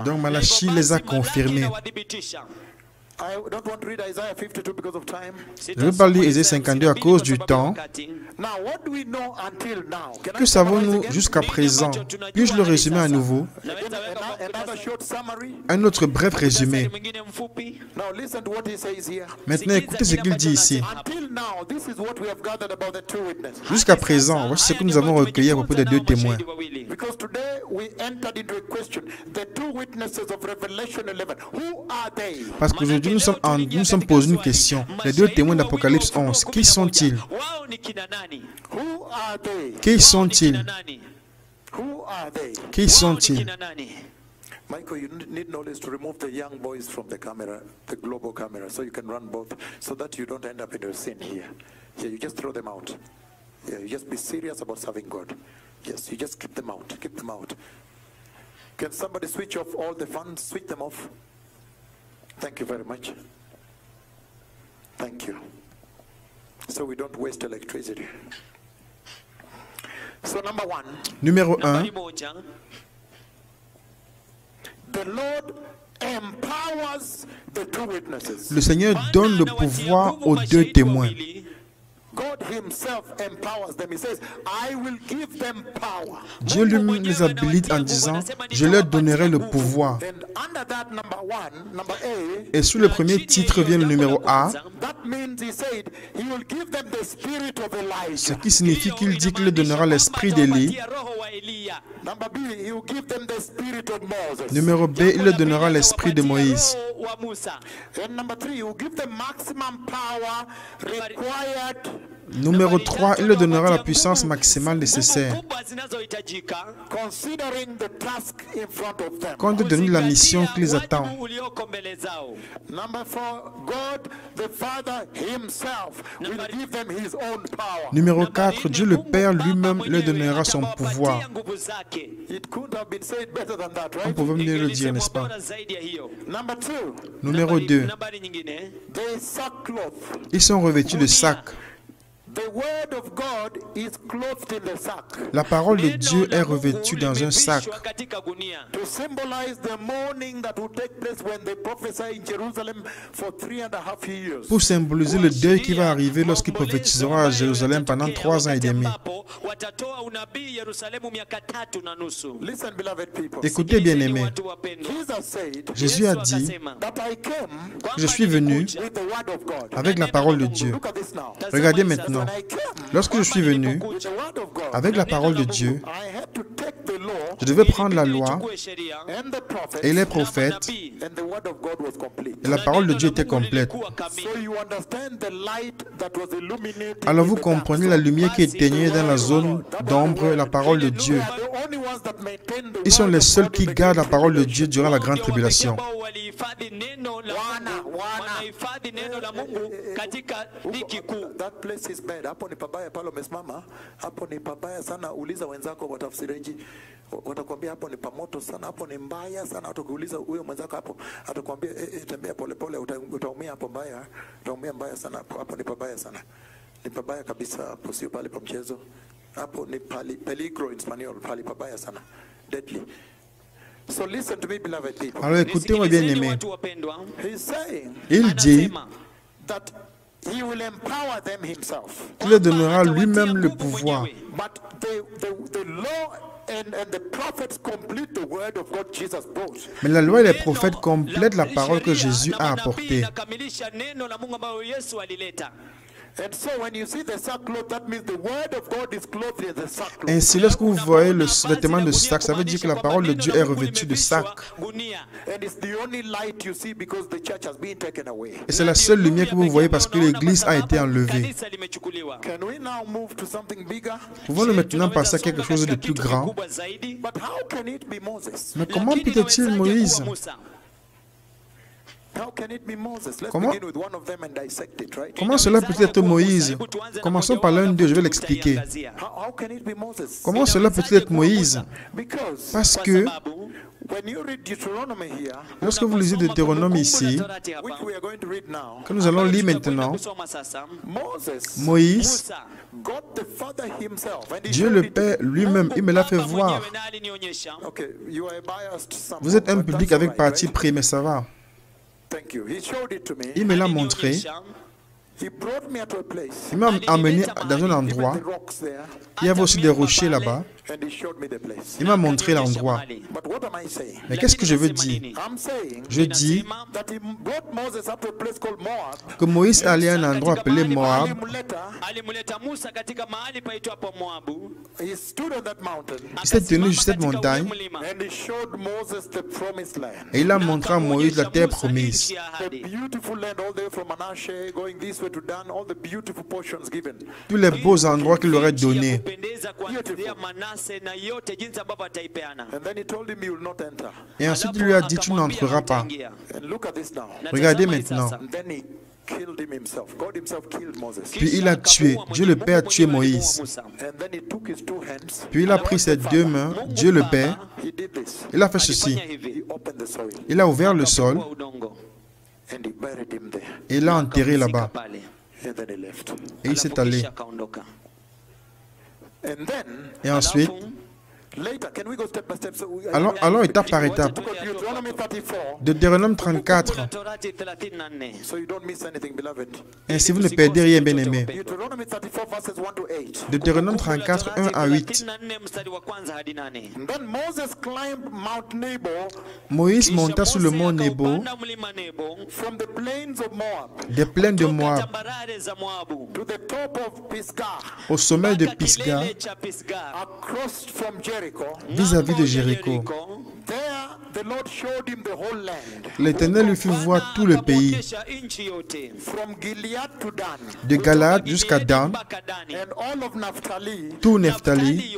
Donc Malachie les a confirmés. I don't want to read Isaiah 52 because of time. Je ne veux pas lire Ésaïe 52 à cause du temps. Now, what do we know until now? Can I Que summarize savons-nous again? jusqu'à présent? Puis-je le résumer à nouveau? Another short summary. Un autre bref résumé. Now, listen to what he says here. Maintenant, écoutez ce qu'il dit ici. Until now, this is what we have gathered about the two witnesses. Jusqu'à présent, voici ce que nous avons recueilli à propos des deux témoins. Because today we entered into a question. The two witnesses of Revelation 11. Who are they? Parce qu'aujourd'hui, nous sommes posés une question. Les deux témoins d'Apocalypse 11, qui sont-ils? Who are they? Qui sont-ils? Who are they? Qui sont-ils? Michael, you need knowledge to remove the young boys from the camera, the global camera, so you can run both, so that you don't end up in a sin here. Yeah, you just throw them out. Yeah, you just be serious about serving God. Yes, you just keep them out. Keep them out. Can somebody switch off all the fans? Switch them off. Thank you very much. Thank you. So we don't waste electricity. So number one, Numéro 1, the Lord empowers the two witnesses. le Seigneur donne le pouvoir aux deux témoins. God himself empowers them. He says, I will give them power. Dieu lui-même les habilite en disant, je leur donnerai le pouvoir. And under that number A, Et sous le premier titre vient le numéro A, that means he said, he will give them the spirit of ce Elijah. qui signifie qu'il dit qu'il leur donnera l'esprit d'Élie. Number B, he will give them the spirit of Moses. Numéro B, il leur donnera l'esprit de Moïse. And number 3, he will give them maximum power required. Numéro 3, il leur donnera la puissance maximale nécessaire. Considering the task in front of them. Compte tenu de la mission qui les attend. Number 4, God the Father himself will give them his own power. Numéro 4, Dieu le Père lui-même leur donnera son pouvoir. It could have been said better than that, On right? pouvait mieux le dire, n'est-ce pas? Number 2, Numéro 2, the sackcloth. ils sont revêtus de sac. The word of God is clothed in the sack La parole de Dieu est revêtue dans un sac to symbolize the mourning that will take place when they prophesy in Jerusalem for 3.5 years. pour symboliser le deuil qui va arriver lorsqu'il prophétisera à Jérusalem pendant 3 ans et demi. Listen, beloved people. Écoutez, bien-aimés, Jesus said Jésus a dit that I came que je suis venu with the word of God. avec la parole de Dieu. Look at this now. Regardez maintenant, When I came lorsque je suis venu with the word of God, avec la parole de Dieu, I had to take the law je devais prendre la loi and the prophets, et les prophètes, and the word of God was complete. et la parole de Dieu était complète. So you understand the light that was illuminating. Alors vous comprenez la lumière qui éteignait dans la zone d'ombre, la parole de Dieu. The only ones that maintain the Ils sont word les of seuls God qui in the gardent la great parole de tribulation. Dieu durant la grande tribulation. That place is bad. Hapo ni pabaya pale umesimama. Hapo ni pabaya sana. Uliza wenzako watafsireji. Watakwambia hapo ni pamoto sana. Hapo ni mbaya sana. Utakuuliza huyo mwenzako hapo. Atakwambia tembea pole pole utaumia hapo mbaya. Utaumia mbaya sana hapo. Hapo ni pabaya sana. Ni pabaya kabisa hapo, sio pale pa mchezo. Hapo ni peligro in Spanish, pale pabaya sana. Deadly. So listen to me, beloved people. Alors écoutez-moi bien aimés, He's saying il dit that he will empower them himself. qu'il leur donnera lui-même le pouvoir. But the law and the prophets complete the word of God Jesus brought. Mais la loi et les prophètes complètent la parole que Jésus a apportée. And so when you see the sackcloth, that means the word of God is clothed in the sackcloth. Ainsi, lorsque vous voyez le vêtement de sac, ça veut dire que la parole de Dieu est revêtue de sac. And it's the only light you see because the church has been taken away. Et c'est la seule lumière que vous voyez parce que l'Église a été enlevée. Can we now move to something bigger? Pouvons-nous maintenant passer à quelque chose de plus grand? But how can it be Moses? Mais comment peut-il Moïse? How can it be Moses? Let's Comment? begin with one of them and dissect it, right? Comment cela peut être Moïse? Commençons par l'un d'eux, je vais l'expliquer. How can it be Moses? Comment cela peut être Moïse? Because Parce que when you read Deuteronomy here, lorsque vous lisez Deutéronome ici, which we are going to read now, que nous allons lire maintenant, Moses, Moïse, God the Father himself, and he Dieu showed le it. Père lui-même, il me l'a fait voir. Okay, you are biased somehow, Vous êtes un but public that's avec all right, parti right? pris, mais ça va. Thank you. He showed it to me. Il me l'a montré. Alinionyesha. He brought me to a place. Il m'a amené dans un endroit. The rocks there, Il y avait aussi des rochers là-bas. and he showed me the place. Il m'a montré l'endroit. But what am I saying? Mais qu'est-ce que je veux dire? I'm saying Je dis that he brought Moses up to a place called Moab. que Moïse allait à un endroit appelé Moab. Later, Alimleta Musa katika mahali paitwapo Moabu. he stood on that mountain Il s'est tenu sur cette Akasimama katika montagne ule mlima. and he showed Moses the promised land. et il a montré à Moïse la terre promise. Nchi ya The ahadi. beautiful land all the way from Manasseh going this way to Dan, all the beautiful portions given. Tous les beaux endroits qu'il aurait Nchi ya donnés. kupendeza kuanzia Manase na yote jinsi ambavyo ataipeana. And then he told him, you will not enter. Et ensuite il lui a dit, tu n'entreras pas. And look at this now. Na Regardez tazama hii maintenant. sasa. And then he killed him himself. God himself killed Moses. Puis il a tué. Dieu le Père a tué Moïse. And then he took his two hands. Puis il a pris ses deux mains, Dieu le Père. He did this. Il a fait ceci. He opened the soil Il a ouvert le sol and he buried him there. et il l'a enterré là-bas. And then he left. Et il s'est allé. And then Et ensuite, later, can we go step by step? So allons étape par étape. Deuteronomy 34. Deutéronome 34. So you don't miss anything, beloved. Ainsi vous ne perdez rien, bien aimé. Deuteronomy 34 verses 1 to 8. Deutéronome 34, 1 à 8. And then Moses climbed Mount Nebo Moïse monta sur le mont Nebo, from the plains of Moab des plaines de Moab, to the top of Pisgah, au sommet de Pisgah, across from Jericho. vis-à-vis de Jéricho. There the Lord showed him the whole land, L'Éternel lui fit voir tout le pays, from Gilead to Dan, de Galade jusqu'à Dan, and all of Naphtali, tout Nephtali,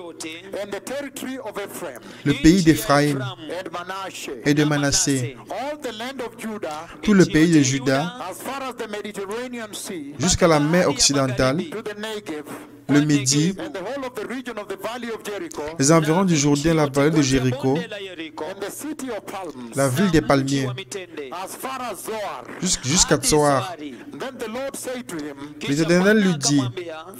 and the territory of Ephraim, le pays d'Éphraïm and Manasseh, et de Manassé, all the land of Judah, tout le pays de Juda, as far as the Mediterranean Sea, jusqu'à la mer occidentale, to the Negev, le Midi, and the whole of the region of the valley of Jericho, les environs du Jourdain, la vallée de Jéricho, and the city of palms, la ville des palmiers, as far as Zoar. jusqu'à Tsoar. Then the Lord said to him, L'Éternel lui dit,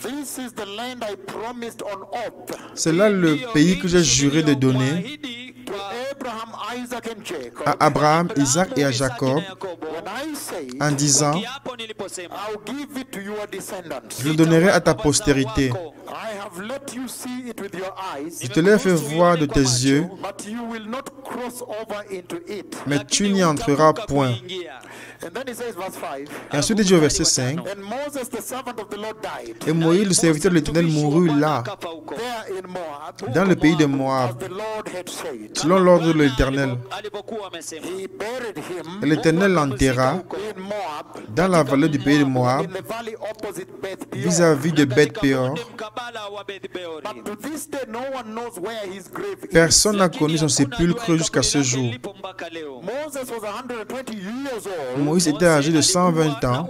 this is the land I promised on oath c'est là le pays que j'ai juré de donner to Abraham, Isaac, and Jacob. à Abraham, Isaac et à Jacob, When I say, en disant, I'll give it to your descendants. je le donnerai à ta postérité. I have let you see it with your eyes, Je te l'ai fait voir de tes yeux, but you will not cross over into it. mais tu n'y entreras point. And then he says, verse 5, Et ensuite il dit au verset 5, and Moses, the servant of the Lord, died et Moïse, le serviteur de l'Éternel, mourut là, there in Moab, dans le pays de as Moab, the Lord had said. selon l'ordre de l'Éternel. He buried him Et l'Éternel l'enterra in Moab, dans la vallée du pays de Moab, in the valley opposite Beth Peor. vis-à-vis de Beth-Péor. But to this day, no one knows where his grave is. Personne n'a connu son sépulcre jusqu'à ce jour. Moses was 120 years old Moïse était âgé de 120 ans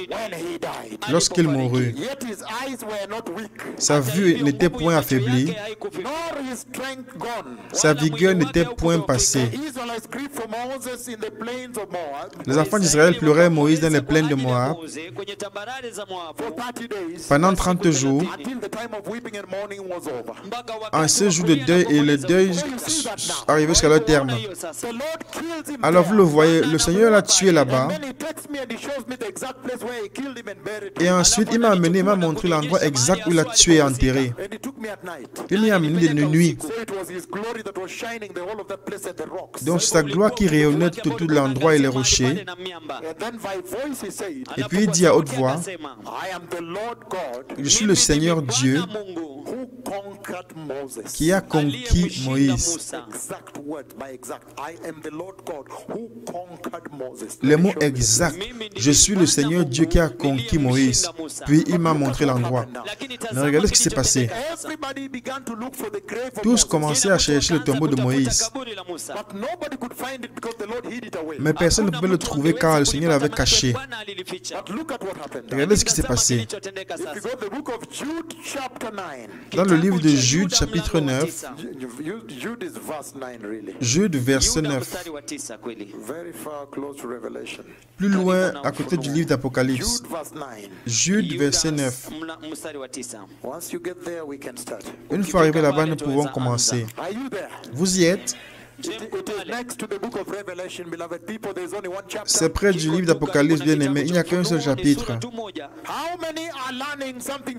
when he died. lorsqu'il mourut. Yet his eyes were not weak, Sa vue n'était point affaiblie, nor his strength gone. sa vigueur n'était point passée. The Israelites grieved for Moses in the plains of Moab Les enfants d'Israël pleuraient Moïse dans les plaines de Moab for 30 days pendant 30 jours, until the time of weeping and mourning was over. en ce jour de deuil, et le deuil arrivait jusqu'à leur terme. The Lord kills him Alors vous le voyez, le Seigneur l'a tué là-bas, Then he takes me and he shows me the exact place where he killed him and buried et him. ensuite il m'a amené, il m'a montré l'endroit exact où il l'a tué et enterré. And he took me at night. Il m'a amené de nuit. So it was his glory that was shining the whole of that place and the rocks. Donc sa gloire qui rayonnait tout l'endroit et les rochers. And then by voice he said, Et puis il dit à haute voix, I am the Lord God je suis le Seigneur Dieu who conquered Moses. qui a conquis Moïse. Exact word by exact. I am the Lord God who conquered Moses. Les mots exacts. Je suis le Seigneur Dieu qui a conquis Moïse. Puis il m'a montré l'endroit. Mais regardez ce qui s'est passé. Everybody began to look for the grave of Tous Moses. commençaient à chercher le tombeau de Moïse. But nobody could find it because the Lord hid it away. Mais personne ne pouvait le trouver car le Seigneur l'avait caché. But look at what happened. Regardez ce qui s'est passé. If you go to the book of Jude chapter 9. Dans le livre de Jude, chapitre 9, Jude is verse 9 really. Jude, verset 9, Very far close to Revelation. plus loin à côté du livre d'Apocalypse. Jude verse 9. Jude, verset 9. Once you get there, we can start. Une fois arrivé là-bas, nous pouvons commencer. Are you there? Vous y êtes? C'est près du livre d'Apocalypse, bien-aimé. Il n'y a qu'un seul chapitre.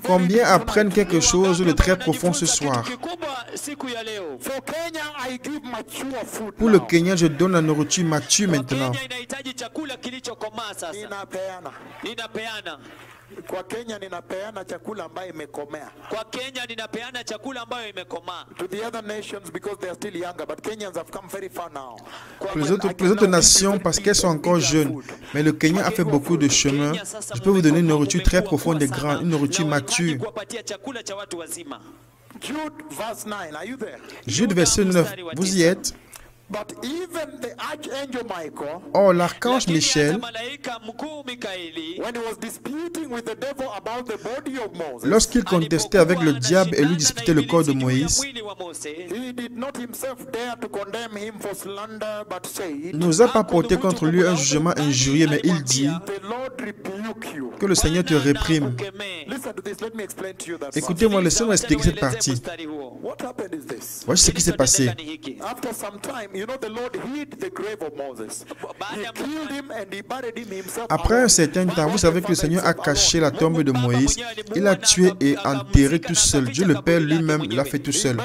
Combien apprennent quelque chose de très profond ce soir? Pour le Kenya, je donne la nourriture mature maintenant. Kwa Kenya ninapeana chakula ambayo imekomea. Kwa Kenya ninapeana chakula ambayo imekomaa. To the other nations because they are still younger, but Kenyans have come very far now. Pour les autres nations parce qu'elles sont encore jeunes, mais le Kenya a fait beaucoup de chemin. Je peux vous donner une nourriture très profonde et grande, une nourriture mature. Jude verset 9, vous y êtes? Oh, l'archange Michel, lorsqu'il contestait avec le diable et lui disputait le corps de Moïse, nous a pas porté contre lui un jugement injurieux, mais il dit que le Seigneur te réprime. Écoutez-moi, laissez-moi expliquer cette partie. Voici ce qui s'est passé. Après un certain temps, vous savez que le Seigneur a caché la tombe de Moïse. Il l'a tué et enterré tout seul. Dieu le Père lui-même l'a fait tout seul.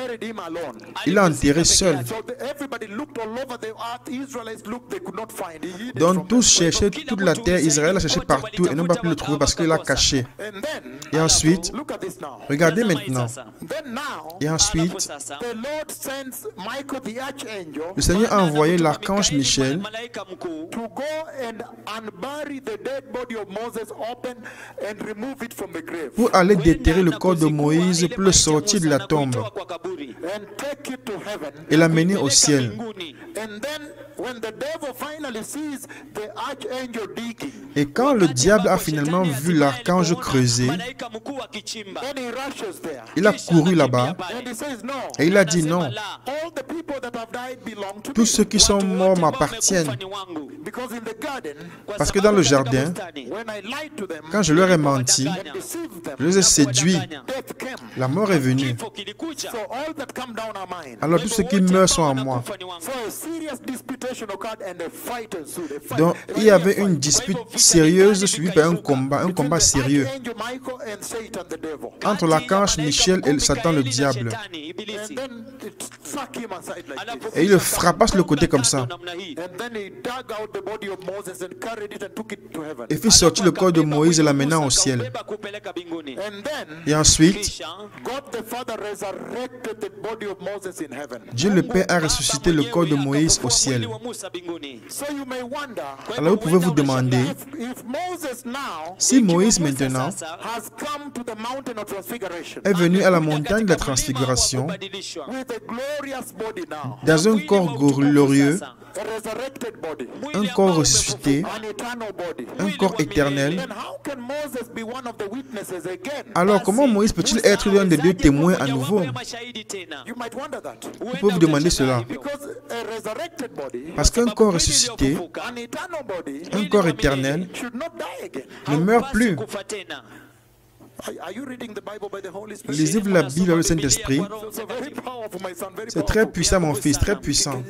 Il l'a enterré seul. Donc tous cherchaient toute la terre. Israël a cherché partout et n'ont pas pu le trouver parce qu'il l'a caché. Et ensuite, regardez maintenant. Et ensuite, le Seigneur a envoyé l'archange Michel pour aller déterrer le corps de Moïse pour le sortir de la tombe et l'amener au ciel. Et quand le diable a finalement vu l'archange creuser, il a couru là-bas et il a dit non. Tous ceux qui sont morts m'appartiennent. Parce que dans le jardin, quand je leur ai menti, je les ai séduits. La mort est venue. Alors tous ceux qui meurent sont en moi. Donc il y avait une dispute sérieuse suivie par un combat sérieux entre l'archange Michel et Satan le diable. Et il le frappa sur le côté comme ça. Et fit sortir le corps de Moïse et l'amena au ciel. Et ensuite, Dieu le Père a ressuscité le corps de Moïse au ciel. Alors vous pouvez vous demander, si Moïse maintenant est venu à la montagne de la transfiguration dans un corps glorieux, un corps ressuscité, un corps éternel, alors comment Moïse peut-il être l'un des deux témoins à nouveau? Vous pouvez vous demander cela. Parce qu'un corps ressuscité, un corps éternel, ne meurt plus. Lisez-vous la Bible avec le Saint-Esprit. C'est très puissant, mon fils, très puissant.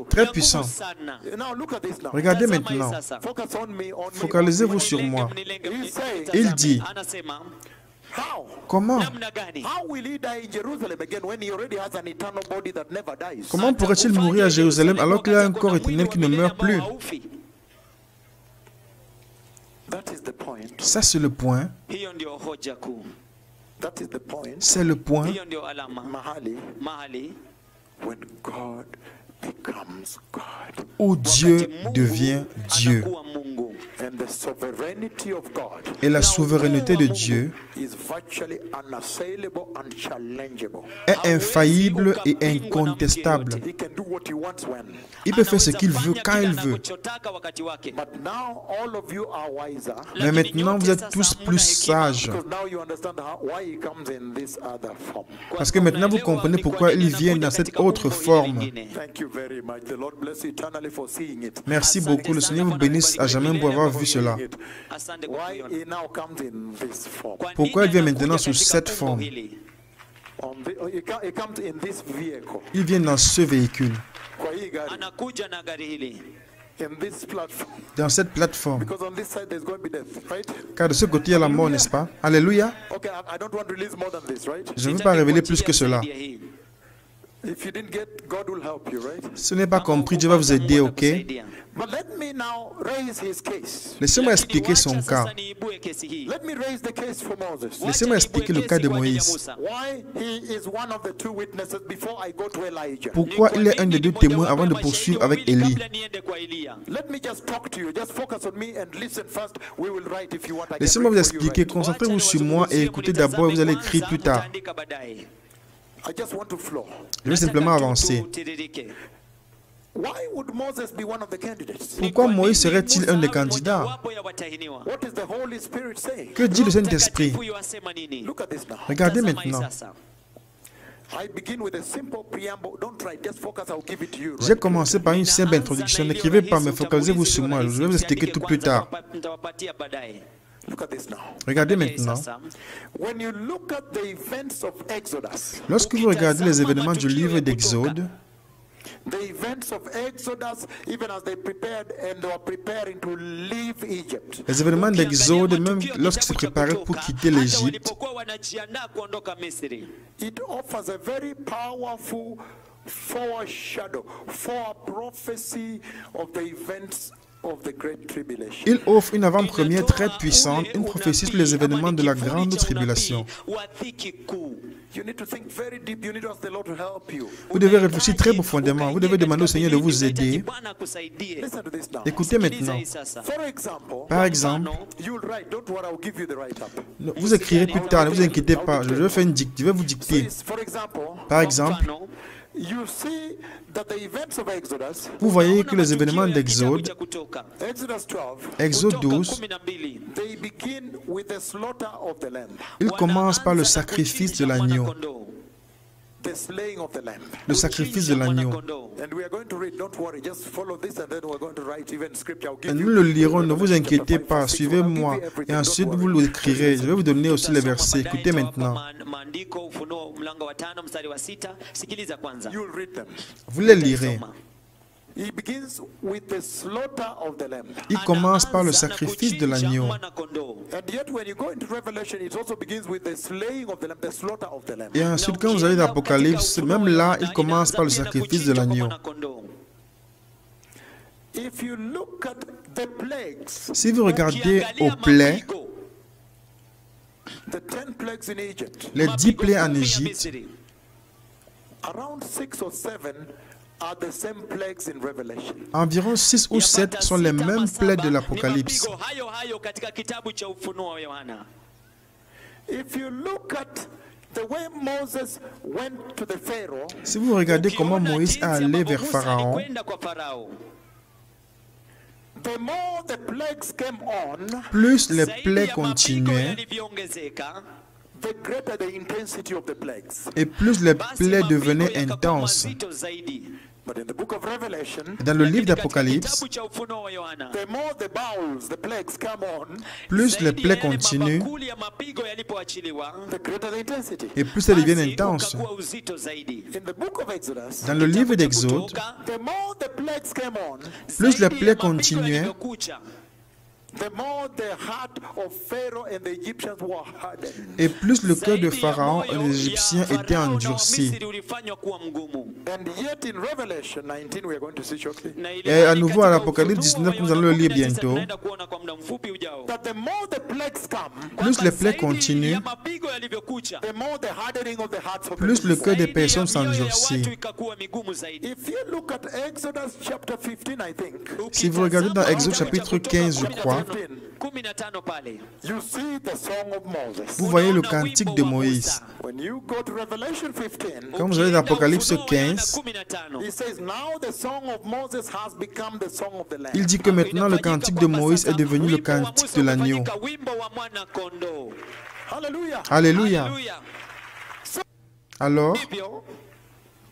Très puissant. Regardez maintenant. Focalisez-vous sur moi. Il dit, comment? Comment pourrait-il mourir à Jérusalem alors qu'il a un corps éternel qui ne meurt plus? Ça, c'est le point. C'est le point où Dieu devient Dieu. Et la souveraineté de Dieu est infaillible et incontestable. Il peut faire ce qu'il veut quand il veut. Mais maintenant, vous êtes tous plus sages. Parce que maintenant, vous comprenez pourquoi il vient dans cette autre forme. Merci beaucoup. Le Seigneur vous bénisse à jamais pour avoir vu cela. Pourquoi il vient maintenant sous cette forme? He comes in this vehicle. Il vient dans ce véhicule, Kwa hii gari. anakuja na gari hili. In this platform. dans cette plateforme. Because on this side there's going to be death, right? Car de ce côté, il y a la mort, n'est-ce pas? Alléluia. Okay, I don't want to release more than this, right? Je ne veux pas révéler plus que cela. If you didn't get, God will help you, right? Ce n'est pas compris, Dieu va vous aider, ok? But let me now raise his case. Laissez-moi expliquer son cas. Let me raise the case for Moses. Laissez-moi expliquer le cas de Moïse. Why he is one of the two witnesses before I go to Elijah. Pourquoi il est un des deux témoins avant de poursuivre avec Élie? Let me just talk to you. Just focus on me and listen first. We will write if you want. Laissez-moi vous expliquer. Concentrez-vous sur moi et écoutez d'abord et vous allez écrire plus tard. I just want to flow. Je vais simplement avancer. Why would Moses be one of the candidates? Pourquoi Moïse serait-il un des candidats? What is the Holy Spirit saying? Que dit le Saint-Esprit? Look at this now. Regardez maintenant. I begin with a simple preamble. Don't try. Just focus. I'll give it to you. J'ai commencé par une simple introduction. N'écrivez pas, mais focalisez-vous sur moi. Je vais vous expliquer tout plus tard. Look at this now. Regardez maintenant. When you look at the events of Exodus, Lorsque vous regardez les événements du livre d'Exode, the events of Exodus, even as they prepared and they were preparing to leave Egypt, les événements d'Exode, même lorsqu'ils se préparaient pour quitter l'Égypte, it offers a very powerful foreshadow, prophecy of the events of the Great Tribulation. il offre une avant-première très puissante, une prophétie sur les événements de la grande tribulation. You need to think very deep. You need to ask the Lord to help you. Vous devez réfléchir très profondément. Vous devez demander au Seigneur de vous aider. Listen to this now. Écoutez maintenant. For example, Par exemple, you'll write. Don't worry, I'll give you the write-up. vous écrirez plus tard, ne vous inquiétez pas. Je vais faire je vais vous dicter. For example, Par exemple, you see that the events of Exodus, vous voyez que les événements d'Exode, Exodus 12, Exode 12, they begin with the slaughter of the lamb, il commence par le sacrifice de l'agneau. the slaying of the lamb. Le sacrifice de l'agneau. And we are going to read. Don't worry, just follow this, and then we're going to write even scripture. I'll give Nous you. le lirons, ne vous inquiétez pas, suivez-moi. Et ensuite, vous l'écrirez. Je vais vous donner aussi les versets. Écoutez maintenant. You'll read them. Vous les lirez. He begins with the slaughter of the lamb. Il commence par le sacrifice de l'agneau. And yet, when you go into Revelation, it also begins with the slaying of the lamb, the slaughter of the lamb. Et ensuite, quand vous allez dans l'Apocalypse, même là, il commence par le sacrifice de l'agneau. If you look at the plagues, Si vous regardez aux plaies, the 10 plagues in Egypt, les 10 plaies en Égypte, around 6 or 7 are the same plagues in Revelation. environ 6 ou 7 sont les mêmes plaies de l'Apocalypse. If you look at the way Moses went to the Pharaoh, Si vous regardez comment Moïse est allé vers Pharaon, the more the plagues came on, plus les plaies continuaient the greater the intensity of the plagues. et plus les plaies devenaient intenses. But in the book of Revelation, Dans le livre d'Apocalypse, the more the bowls, the plagues come on, plus les plaies continuent the greater the intensity. et plus elles deviennent intenses. In the book of Exodus, Dans le livre d'Exode, the more the plagues came on, plus les plaies continuaient, the more the heart of Pharaoh and the Egyptians were hardened. et plus le cœur de Pharaon et les Égyptiens étaient endurcis. And yet in Revelation 19, we are going to see shortly, Et à nouveau à l'Apocalypse 19, nous allons le lire bientôt, that the more the plagues come, plus les plaies continuent, the more the hardening of the hearts of the plus le people. cœur des personnes s'endurcit. If you look at Exodus chapter 15, I think, Si vous regardez dans Exode chapitre 15, je crois, you see the song of Moses. vous voyez le cantique de Moïse. When you go to Revelation 15, Quand vous allez dans Apocalypse 15, he says, now the song of Moses has become the song of the Lamb. il dit que maintenant le cantique de Moïse est devenu le cantique de l'agneau. Hallelujah. Alléluia. Alors,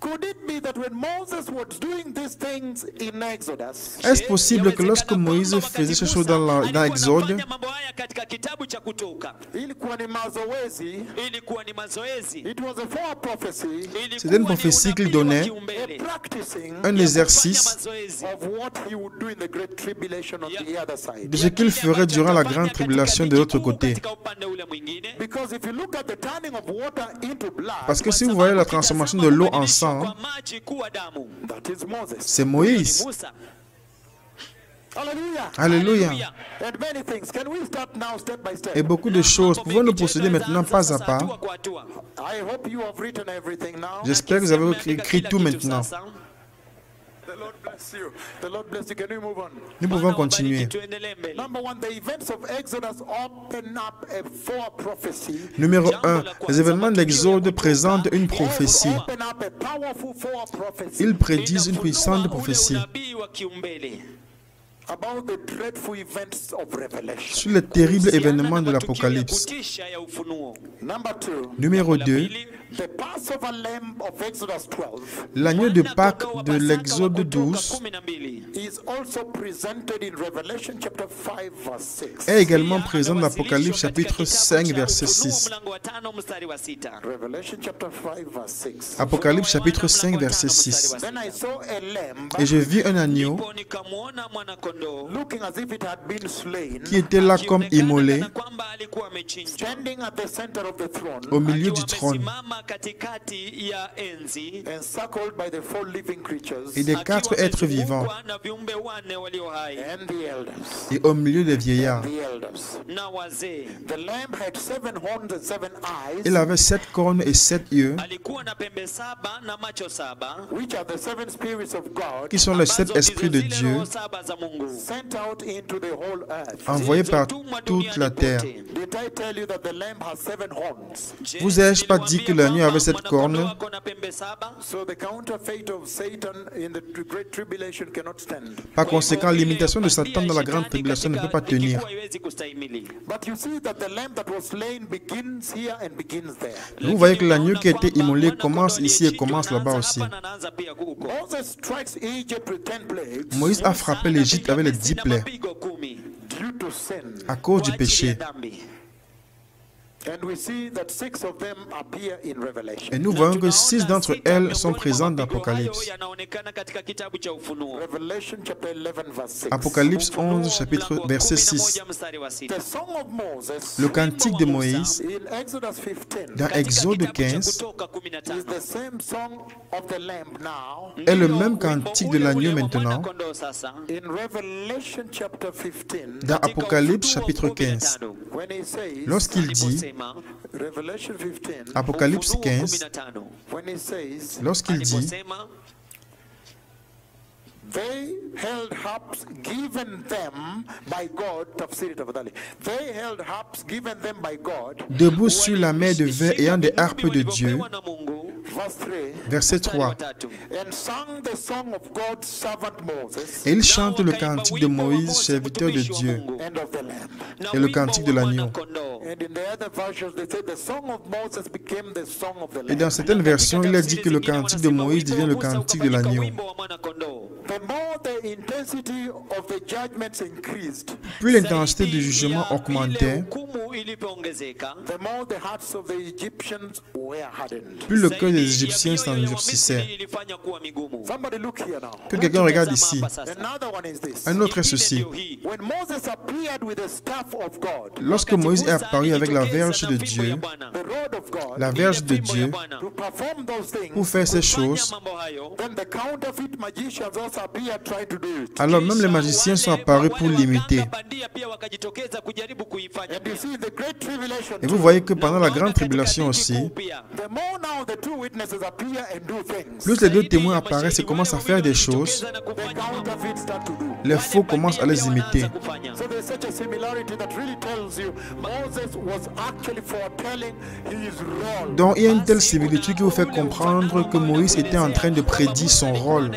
Could it be that when Moses was doing these things in Exodus, Est-ce possible que lorsque Moïse faisait ces choses dans Exode, ilikuwa ni mazoezi, it was a foreprophecy, c'était une prophétie qu'il donnait, a practicing un exercice of what he would do in the great tribulation on the other side? de ce qu'il ferait durant la grande tribulation de l'autre côté? Because if you look at the turning of water into blood, Parce que si vous voyez la transformation de l'eau en sang, that is Moses. c'est Moïse. Hallelujah. Alléluia. And many things. Can we start now step by step? Et beaucoup de choses. Pouvons-nous procéder maintenant pas à pas? I hope you have written everything now. J'espère que vous avez écrit tout maintenant. The Lord bless you. The Lord bless you. Can we move on? Nous pouvons continuer. Number one, the events of Exodus open up a foreprophecy. Numéro 1. Les événements d'Exode présentent une prophétie. Open up a powerful foreprophecy Ils prédisent une puissante prophétie about the dreadful events of Revelation. sur les terribles événements de l'Apocalypse. Number two, Numéro 2. the Passover lamb of Exodus 12 L'agneau de Pâques de l'Exode 12 is also presented in Revelation chapter 5 verse 6. est également présent dans l'Apocalypse chapitre 5 verset 6. Revelation chapter 5 verse 6. Apocalypse chapitre 5 verset 6. Then I saw a lamb Et je vis un agneau looking as if it had been slain, qui était là comme immolé standing at the center of the throne, au milieu du trône, encircled by the four living creatures et des 4 êtres vivants, and the elders. et au milieu des vieillards. The elders. The lamb had 7 horns and 7 eyes, Il avait 7 cornes et 7 yeux, which are the 7 spirits of God qui sont les 7 esprits de Dieu, sent out into the whole earth. envoyés par toute la terre. Did I tell you that the lamb has 7 horns? Vous ai-je pas dit que l'agneau avait 7 cornes? So the counterfeit of Satan in the great tribulation cannot stand. Par conséquent, l'imitation de Satan dans la grande tribulation ne peut pas tenir. But you see that the lamb that was slain begins here and begins there. Vous voyez que l'agneau qui a été immolé commence ici et commence là-bas aussi. Moses strikes Egypt with 10 plagues Moïse a frappé l'Égypte avec les 10 plaies due to sin. à cause du péché. And we see that 6 of them appear in Revelation. Et nous voyons que 6 d'entre elles sont présentes dans l'Apocalypse. Revelation chapter 11 verse 6. Apocalypse 11, chapitre verset 6. The song of Moses Le cantique de Moïse in Exodus 15 dans Exode 15 is the same song of the lamb now est le même cantique de l'agneau maintenant in Revelation chapter 15 dans Apocalypse chapitre 15. when he says, Lorsqu'il dit, Revelation 15, Apocalypse 15, when he says, lorsqu'il dit, they held harps given them by God, tafsiri tafadhali. They held harps given them by God, debout sur la mer de verre ayant des harpes de Dieu, verse 3, verset 3. and sang the song of God's servant Moses Et il chante le cantique de Moïse, serviteur de Dieu, and of the Lamb. et le cantique de l'agneau. And in the other versions, they say the song of Moses became the song of the Et Lamb. dans certaines versions, il a dit que le cantique de Moïse devient le cantique de l'agneau. The more the intensity of the judgments increased, Plus l'intensité du jugement augmentait, the more the hearts of the Egyptians were hardened. plus le cœur des Égyptiens s'endurcissait. Somebody look here now. Que quelqu'un regarde ici. Another one is this. Un autre est ceci. When Moses appeared with the staff of God, Lorsque Moïse est apparu avec la verge de Dieu, the rod of God, la verge de Dieu, to perform those things, pour faire ces choses, then the counterfeit magicians also appeared trying to do it. alors même les magiciens sont apparus pour l'imiter. And you see the great tribulation, Et vous voyez que pendant la grande tribulation aussi, the more now the two witnesses appear and do things, plus les deux témoins apparaissent et commencent à faire des choses, the counterfeit start to do. les faux commencent à les imiter. So there's such a similarity that really tells you Moses was actually foretelling his role. Donc il y a une telle similitude qui vous fait comprendre que Moïse était en train de prédire son rôle.